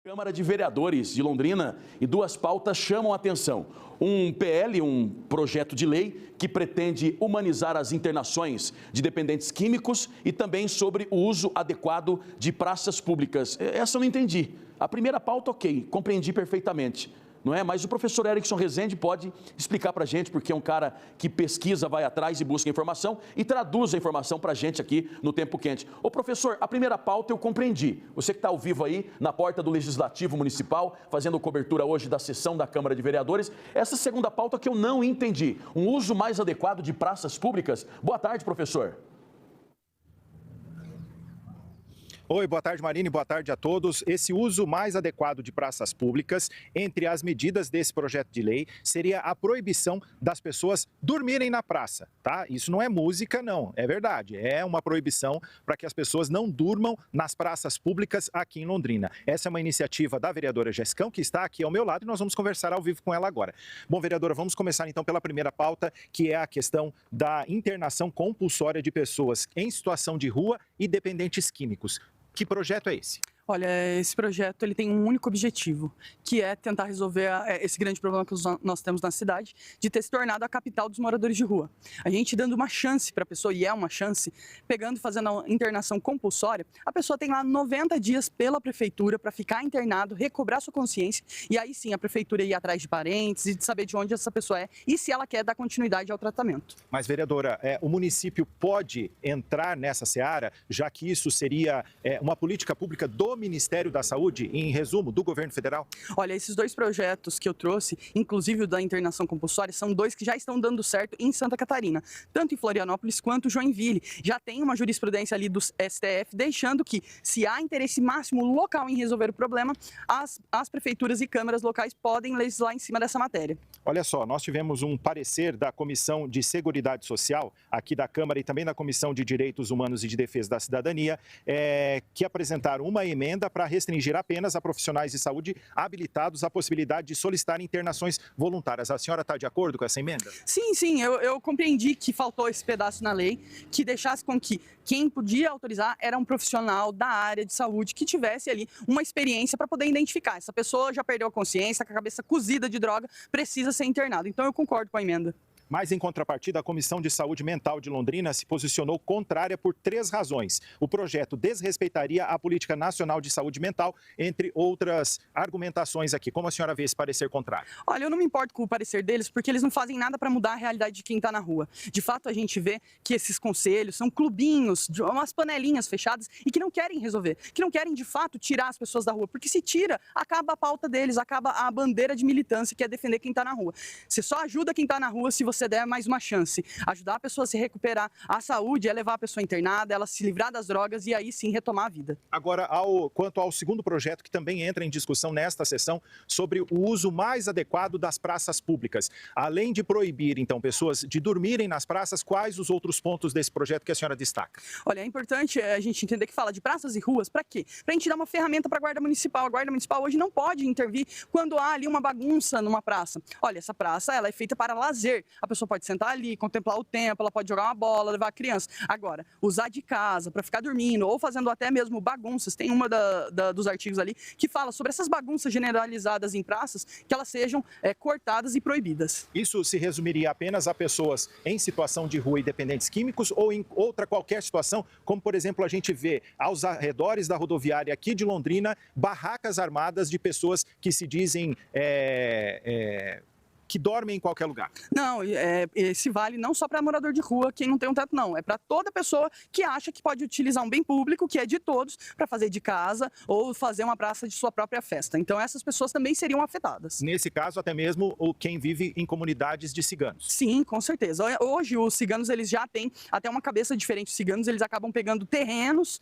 Câmara de Vereadores de Londrina e duas pautas chamam a atenção. Um PL, um projeto de lei que pretende humanizar as internações de dependentes químicos e também sobre o uso adequado de praças públicas. Essa eu não entendi. A primeira pauta, ok, compreendi perfeitamente. Não é? Mas o professor Erickson Rezende pode explicar para a gente, porque é um cara que pesquisa, vai atrás e busca informação e traduz a informação para a gente aqui no Tempo Quente. Ô professor, a primeira pauta eu compreendi. Você que está ao vivo aí na porta do Legislativo Municipal, fazendo cobertura hoje da sessão da Câmara de Vereadores. Essa segunda pauta que eu não entendi, um uso mais adequado de praças públicas. Boa tarde, professor. Oi, boa tarde, Marine, boa tarde a todos. Esse uso mais adequado de praças públicas, entre as medidas desse projeto de lei, seria a proibição das pessoas dormirem na praça, tá? Isso não é música, não, é verdade. É uma proibição para que as pessoas não durmam nas praças públicas aqui em Londrina. Essa é uma iniciativa da vereadora Jessicão, que está aqui ao meu lado, e nós vamos conversar ao vivo com ela agora. Bom, vereadora, vamos começar então pela primeira pauta, que é a questão da internação compulsória de pessoas em situação de rua e dependentes químicos. Que projeto é esse? Olha, esse projeto ele tem um único objetivo, que é tentar resolver esse grande problema que nós temos na cidade, de ter se tornado a capital dos moradores de rua. A gente dando uma chance para a pessoa, e é uma chance, pegando e fazendo a internação compulsória, a pessoa tem lá 90 dias pela prefeitura para ficar internado, recobrar sua consciência, e aí sim a prefeitura ir atrás de parentes e de saber de onde essa pessoa é e se ela quer dar continuidade ao tratamento. Mas, vereadora, o município pode entrar nessa seara, já que isso seria uma política pública do Ministério da Saúde, em resumo, do governo federal? Olha, esses dois projetos que eu trouxe, inclusive o da internação compulsória, são dois que já estão dando certo em Santa Catarina, tanto em Florianópolis quanto Joinville. Já tem uma jurisprudência ali do STF, deixando que, se há interesse máximo local em resolver o problema, as prefeituras e câmaras locais podem legislar em cima dessa matéria. Olha só, nós tivemos um parecer da Comissão de Seguridade Social, aqui da Câmara, e também da Comissão de Direitos Humanos e de Defesa da Cidadania, que apresentaram uma emenda para restringir apenas a profissionais de saúde habilitados à possibilidade de solicitar internações voluntárias. A senhora está de acordo com essa emenda? Sim, eu compreendi que faltou esse pedaço na lei, que deixasse com que quem podia autorizar era um profissional da área de saúde que tivesse ali uma experiência para poder identificar. Essa pessoa já perdeu a consciência, com a cabeça cozida de droga, precisa ser internado. Então eu concordo com a emenda. Mas, em contrapartida, a Comissão de Saúde Mental de Londrina se posicionou contrária por 3 razões. O projeto desrespeitaria a Política Nacional de Saúde Mental, entre outras argumentações aqui. Como a senhora vê esse parecer contrário? Olha, eu não me importo com o parecer deles, porque eles não fazem nada para mudar a realidade de quem está na rua. De fato, a gente vê que esses conselhos são clubinhos, umas panelinhas fechadas e que não querem resolver, que não querem, de fato, tirar as pessoas da rua. Porque se tira, acaba a pauta deles, acaba a bandeira de militância, que é defender quem está na rua. Você só ajuda quem está na rua se você der mais uma chance. Ajudar a pessoa a se recuperar. A saúde é levar a pessoa internada, ela se livrar das drogas e aí sim retomar a vida. Agora, quanto ao segundo projeto que também entra em discussão nesta sessão, sobre o uso mais adequado das praças públicas. Além de proibir, então, pessoas de dormirem nas praças, quais os outros pontos desse projeto que a senhora destaca? Olha, é importante a gente entender que fala de praças e ruas, para quê? Para a gente dar uma ferramenta para a Guarda Municipal. A Guarda Municipal hoje não pode intervir quando há ali uma bagunça numa praça. Olha, essa praça ela é feita para lazer. A pessoa pode sentar ali, contemplar o tempo, ela pode jogar uma bola, levar a criança. Agora, usar de casa para ficar dormindo ou fazendo até mesmo bagunças, tem uma dos artigos ali que fala sobre essas bagunças generalizadas em praças, que elas sejam cortadas e proibidas. Isso se resumiria apenas a pessoas em situação de rua e dependentes químicos ou em outra qualquer situação, como por exemplo a gente vê aos arredores da rodoviária aqui de Londrina, barracas armadas de pessoas que se dizem que dormem em qualquer lugar? Não, esse vale não só para morador de rua, quem não tem um teto, não. É para toda pessoa que acha que pode utilizar um bem público, que é de todos, para fazer de casa ou fazer uma praça de sua própria festa. Então, essas pessoas também seriam afetadas. Nesse caso, até mesmo quem vive em comunidades de ciganos. Sim, com certeza. Hoje, os ciganos, eles já têm até uma cabeça diferente. Os ciganos, eles acabam pegando terrenos,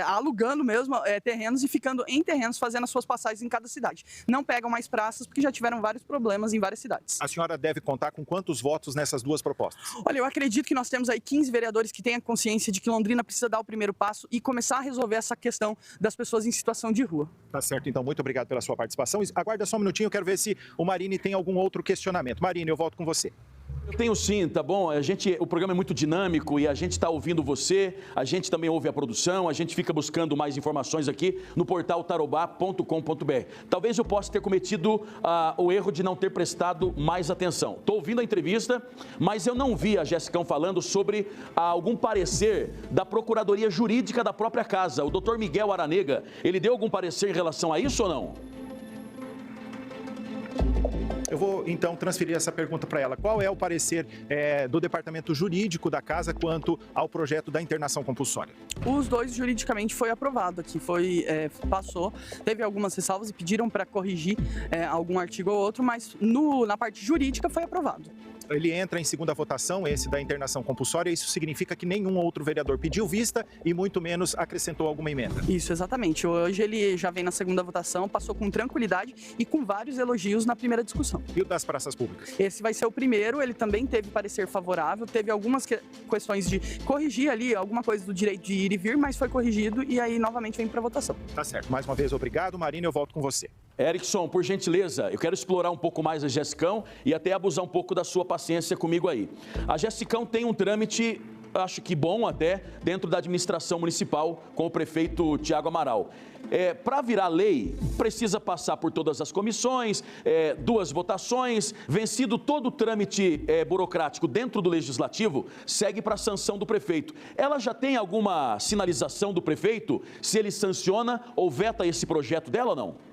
alugando mesmo terrenos e ficando em terrenos, fazendo as suas passagens em cada cidade. Não pegam mais praças, porque já tiveram vários problemas em várias cidades. A senhora deve contar com quantos votos nessas duas propostas? Olha, eu acredito que nós temos aí 15 vereadores que têm a consciência de que Londrina precisa dar o primeiro passo e começar a resolver essa questão das pessoas em situação de rua. Tá certo, então, muito obrigado pela sua participação. Aguarda só um minutinho, eu quero ver se o Marine tem algum outro questionamento. Marine, eu volto com você. Eu tenho sim, tá bom? O programa é muito dinâmico e a gente está ouvindo você, a gente também ouve a produção, a gente fica buscando mais informações aqui no portal tarobá.com.br. Talvez eu possa ter cometido o erro de não ter prestado mais atenção. Estou ouvindo a entrevista, mas eu não vi a Jessicão falando sobre algum parecer da Procuradoria Jurídica da própria casa. O doutor Miguel Aranega, ele deu algum parecer em relação a isso ou não? Eu vou, então, transferir essa pergunta para ela. Qual é o parecer do departamento jurídico da casa quanto ao projeto da internação compulsória? Os dois, juridicamente, foi aprovado aqui, passou, teve algumas ressalvas e pediram para corrigir algum artigo ou outro, mas na parte jurídica foi aprovado. Ele entra em segunda votação, esse da internação compulsória, isso significa que nenhum outro vereador pediu vista e muito menos acrescentou alguma emenda. Isso, exatamente. Hoje ele já vem na segunda votação, passou com tranquilidade e com vários elogios na primeira discussão. E o das praças públicas? Esse vai ser o primeiro, ele também teve parecer favorável, teve algumas questões de corrigir ali, alguma coisa do direito de ir e vir, mas foi corrigido e aí novamente vem para votação. Tá certo. Mais uma vez, obrigado. Marina, eu volto com você. Erickson, por gentileza, eu quero explorar um pouco mais a Jessicão e até abusar um pouco da sua paciência comigo aí. A Jessicão tem um trâmite, acho que bom até, dentro da administração municipal com o prefeito Tiago Amaral. Para virar lei, precisa passar por todas as comissões, 2 votações, vencido todo o trâmite burocrático dentro do legislativo, segue para a sanção do prefeito. Ela já tem alguma sinalização do prefeito se ele sanciona ou veta esse projeto dela ou não?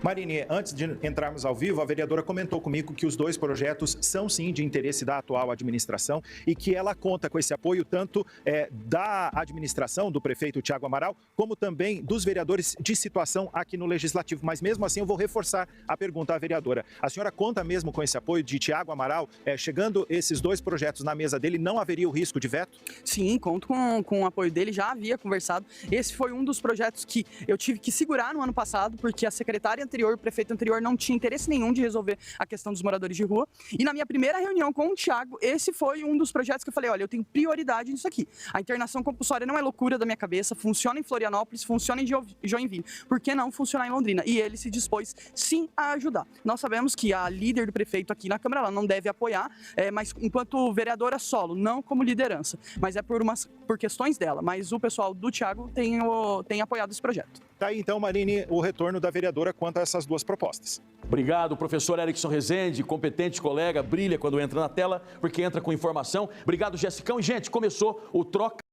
Marine, antes de entrarmos ao vivo, a vereadora comentou comigo que os 2 projetos são sim de interesse da atual administração e que ela conta com esse apoio tanto da administração, do prefeito Tiago Amaral, como também dos vereadores de situação aqui no Legislativo. Mas mesmo assim eu vou reforçar a pergunta à vereadora. A senhora conta mesmo com esse apoio de Tiago Amaral? Chegando esses 2 projetos na mesa dele, não haveria o risco de veto? Sim, conto com o apoio dele, já havia conversado. Esse foi um dos projetos que eu tive que segurar no ano passado, porque a secretária o prefeito anterior não tinha interesse nenhum de resolver a questão dos moradores de rua. E na minha primeira reunião com o Tiago, esse foi um dos projetos que eu falei, olha, eu tenho prioridade nisso aqui. A internação compulsória não é loucura da minha cabeça, funciona em Florianópolis, funciona em Joinville. Por que não funcionar em Londrina? E ele se dispôs, sim, a ajudar. Nós sabemos que a líder do prefeito aqui na Câmara, ela não deve apoiar, mas enquanto vereadora solo, não como liderança, mas é por questões dela. Mas o pessoal do Tiago tem apoiado esse projeto. Tá aí então, Marine, o retorno da vereadora quanto a essas 2 propostas. Obrigado, professor Erickson Rezende, competente colega, brilha quando entra na tela, porque entra com informação. Obrigado, Jessicão. E, gente, começou o Troca